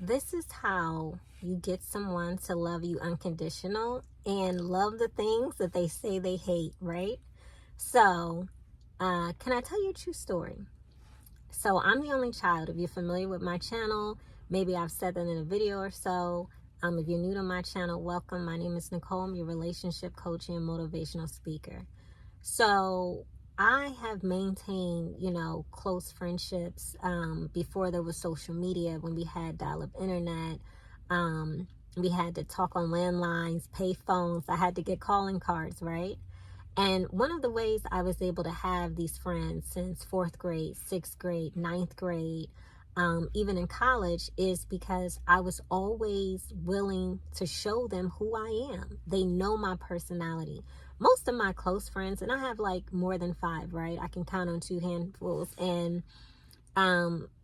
This is how you get someone to love you unconditional and love the things that they say they hate, right? So, can I tell you a true story? So, I'm the only child. If you're familiar with my channel, maybe I've said that in a video or so. If you're new to my channel, welcome. My name is Nicole. I'm your relationship coach and motivational speaker. So I have maintained, close friendships before there was social media, when we had dial-up internet. We had to talk on landlines, pay phones. I had to get calling cards, right? And one of the ways I was able to have these friends since fourth grade, sixth grade, ninth grade, even in college, is because I was always willing to show them who I am. They know my personality. Most of my close friends, and I have like more than 5, right? I can count on 2 handfuls. And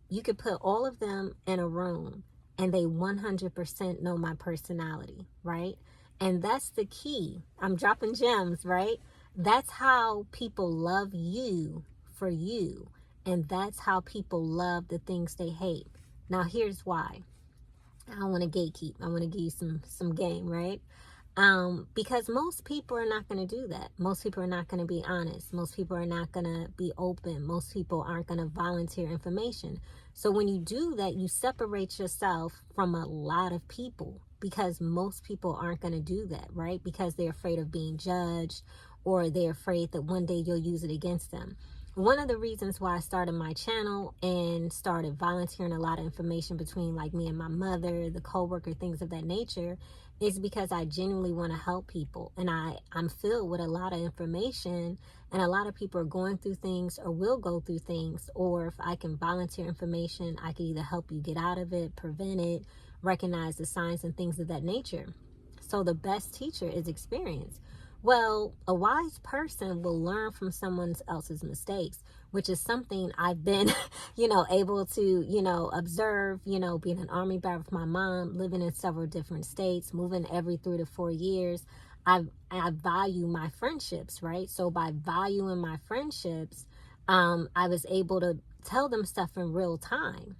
you could put all of them in a room and they 100% know my personality, right? And that's the key. I'm dropping gems, right? That's how people love you for you. And that's how people love the things they hate. Now, here's why. I don't want to gatekeep. I want to give you some game, right? Because most people are not going to do that. Most people are not going to be honest. Most people are not going to be open. Most people aren't going to volunteer information. So when you do that, you separate yourself from a lot of people, because most people aren't going to do that, right? Because they're afraid of being judged, or they're afraid that one day you'll use it against them. One of the reasons why I started my channel and started volunteering a lot of information between like me and my mother, the coworker, things of that nature, is because I genuinely want to help people. And I'm filled with a lot of information, and a lot of people are going through things or will go through things. Or if I can volunteer information, I can either help you get out of it, prevent it, recognize the signs and things of that nature. So the best teacher is experience. Well, a wise person will learn from someone else's mistakes, which is something I've been, able to, observe, being an Army brat with my mom, living in several different states, moving every 3 to 4 years. I value my friendships, right? So by valuing my friendships, I was able to tell them stuff in real time.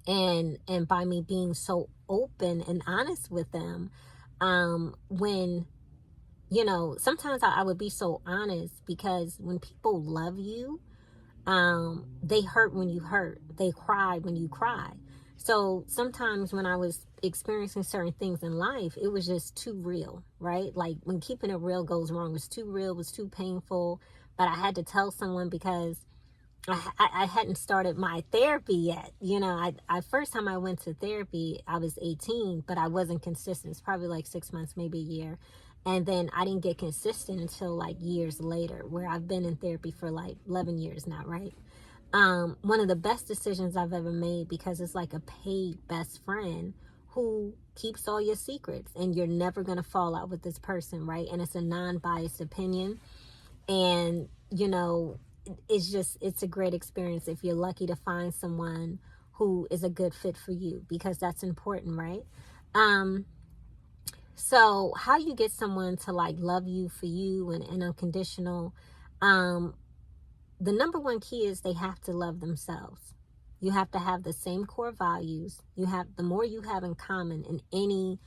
And by me being so open and honest with them, when sometimes I would be so honest, because when people love you, they hurt when you hurt. They cry when you cry. So sometimes when I was experiencing certain things in life, it was just too real, right? Like when keeping it real goes wrong, it was too real, it was too painful. But I had to tell someone, because I hadn't started my therapy yet. I first time I went to therapy, I was 18, but I wasn't consistent. It's probably like 6 months, maybe a year. And then I didn't get consistent until like years later, where I've been in therapy for like 11 years now, right? One of the best decisions I've ever made, because it's like a paid best friend who keeps all your secrets, and you're never going to fall out with this person, right? And it's a non-biased opinion. And, it's a great experience if you're lucky to find someone who is a good fit for you, because that's important, right? So how you get someone to like love you for you and unconditional, the number one key is they have to love themselves. You have to have the same core values. The more you have in common in any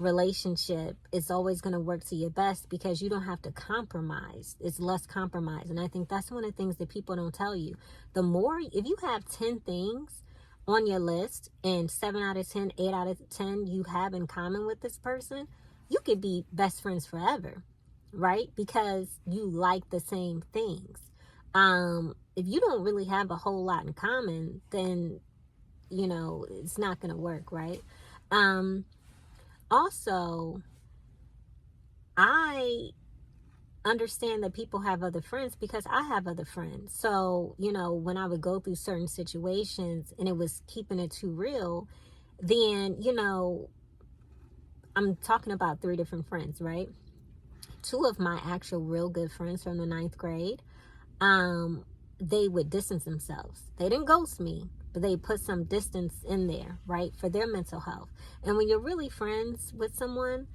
relationship, it's always going to work to your best, because you don't have to compromise. It's less compromise. And I think that's one of the things that people don't tell you. If you have 10 things on your list, and 7 out of 10, 8 out of 10 you have in common with this person, you could be best friends forever, right? Because you like the same things. If you don't really have a whole lot in common, then it's not going to work, right? Also, I understand that people have other friends, because I have other friends. So, when I would go through certain situations and it was keeping it too real, then, I'm talking about 3 different friends, right? 2 of my actual real good friends from the 9th grade, they would distance themselves. They didn't ghost me, but they put some distance in there, right, for their mental health. And when you're really friends with someone,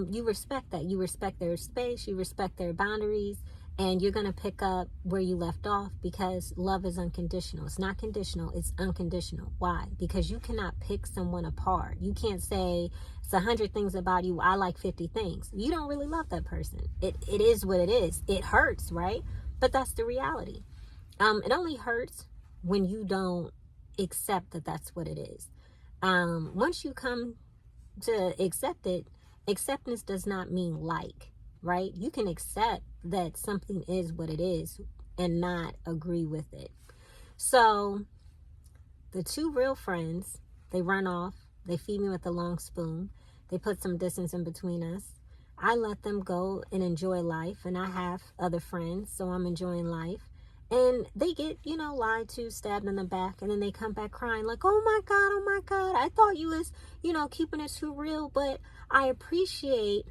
you respect that. You respect their space, you respect their boundaries, And you're going to pick up where you left off, because love is unconditional. It's not conditional, it's unconditional. Why? Because you cannot pick someone apart. You can't say it's 100 things about you, I like 50 things. You don't really love that person. It is what it is. It hurts, right? But that's the reality. It only hurts when you don't accept that that's what it is. Once you come to accept it, acceptance does not mean like, right? You can accept that something is what it is and not agree with it. So the two real friends, they run off, they feed me with a long spoon, they put some distance in between us. I let them go and enjoy life, and I have other friends, so I'm enjoying life. And they get, lied to, stabbed in the back, and then they come back crying like, oh my God, I thought you was, keeping it too real, but I appreciate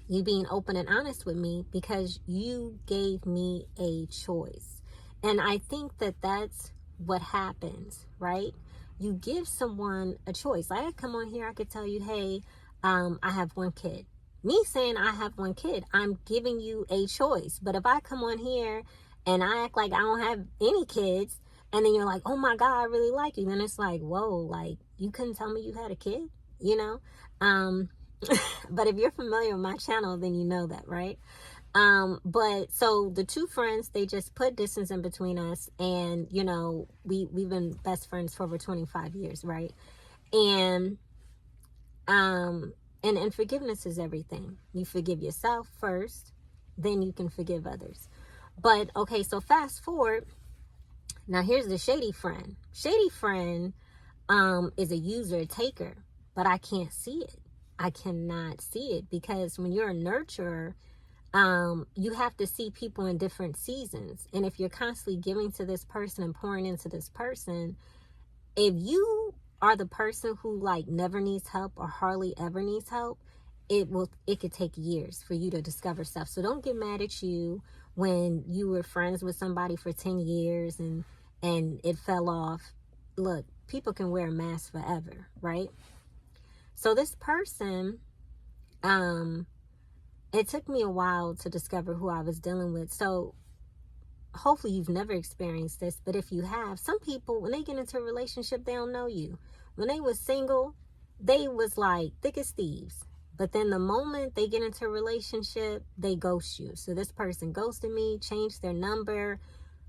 you being open and honest with me because you gave me a choice. And I think that that's what happens, right? You give someone a choice. I could come on here, I could tell you, hey, I have one kid. Me saying I have one kid, I'm giving you a choice. But if I come on here and I act like I don't have any kids, and then you're like, oh my God, I really like you, then it's like, whoa, like, you couldn't tell me you had a kid, But if you're familiar with my channel, then you know that, right? But so the two friends, they just put distance in between us, and we've been best friends for over 25 years, right? And and forgiveness is everything. You forgive yourself first, then you can forgive others. But okay, so fast forward. Now here's the shady friend. Shady friend is a user, a taker, but I can't see it. I cannot see it, because when you're a nurturer, you have to see people in different seasons. And if you're constantly giving to this person and pouring into this person, if you are the person who like never needs help or hardly ever needs help, it could take years for you to discover stuff. So don't get mad at you when you were friends with somebody for 10 years and it fell off. Look, people can wear a mask forever, right? So this person, it took me a while to discover who I was dealing with. So hopefully you've never experienced this, but if you have, some people, when they get into a relationship, they don't know you. When they was single, they was like thick as thieves. But then the moment they get into a relationship, they ghost you. So this person ghosted me, changed their number,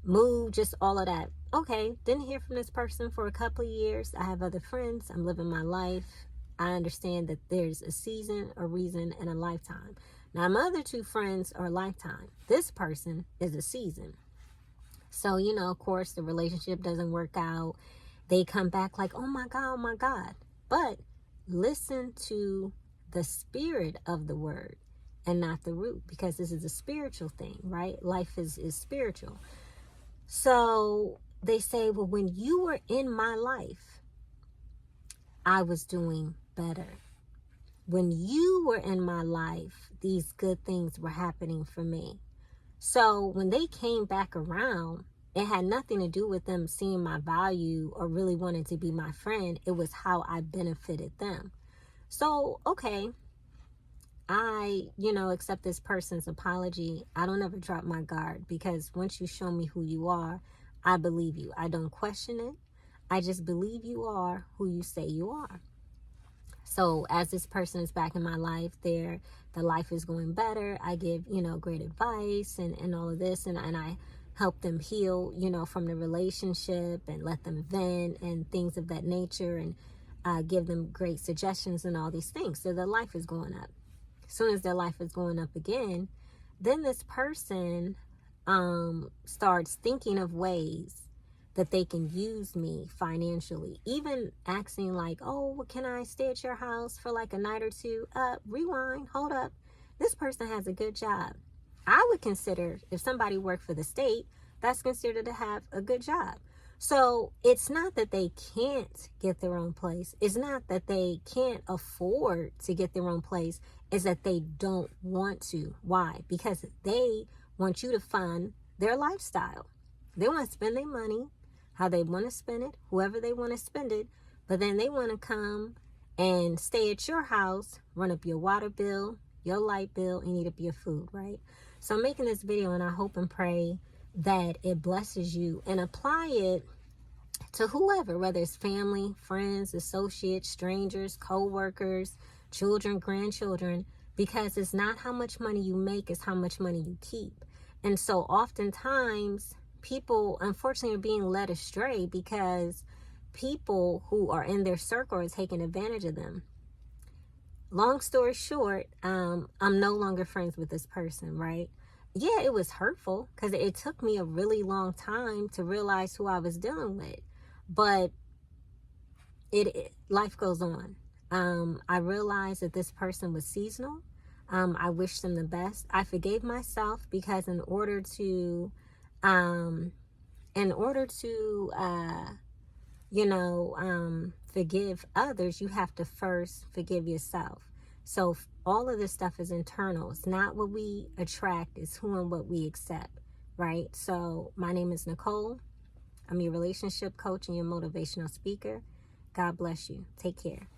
moved, just all of that. Okay, didn't hear from this person for a couple of years. I have other friends. I'm living my life. I understand that there's a season, a reason, and a lifetime. Now, my other two friends are lifetime. This person is a season. So, of course, the relationship doesn't work out. They come back like, oh my God. But listen to the spirit of the word and not the root, because this is a spiritual thing, right? Life is spiritual. So they say, well, when you were in my life, I was doing better. When you were in my life, these good things were happening for me. So when they came back around, it had nothing to do with them seeing my value or really wanting to be my friend. It was how I benefited them. So, okay, I, accept this person's apology. I don't ever drop my guard, because once you show me who you are, I believe you. I don't question it. I just believe you are who you say you are. So as this person is back in my life, the life is going better. I give, great advice and all of this. And I help them heal, from the relationship, and let them vent and things of that nature, and give them great suggestions and all these things. So their life is going up. As soon as their life is going up again, then this person starts thinking of ways that they can use me financially, even asking like, oh, well, can I stay at your house for like a night or two? Rewind, hold up. This person has a good job. I would consider, if somebody worked for the state, that's considered to have a good job. So it's not that they can't get their own place. It's not that they can't afford to get their own place. It's that they don't want to. Why? Because they want you to fund their lifestyle. They want to spend their money how they want to spend it, whoever they want to spend it, but then they want to come and stay at your house, run up your water bill, your light bill, and eat up your food, right? So I'm making this video, and I hope and pray that it blesses you, and apply it to whoever, whether it's family, friends, associates, strangers, co-workers, children, grandchildren, because it's not how much money you make, it's how much money you keep. And so oftentimes people, unfortunately, are being led astray because people who are in their circle are taking advantage of them. Long story short, I'm no longer friends with this person, right? Yeah, it was hurtful because it took me a really long time to realize who I was dealing with. But life goes on. I realized that this person was seasonal. I wished them the best. I forgave myself because in order to forgive others, you have to first forgive yourself. So all of this stuff is internal. It's not what we attract, it's who and what we accept, right? So my name is Nicole. I'm your relationship coach and your motivational speaker. God bless you. Take care.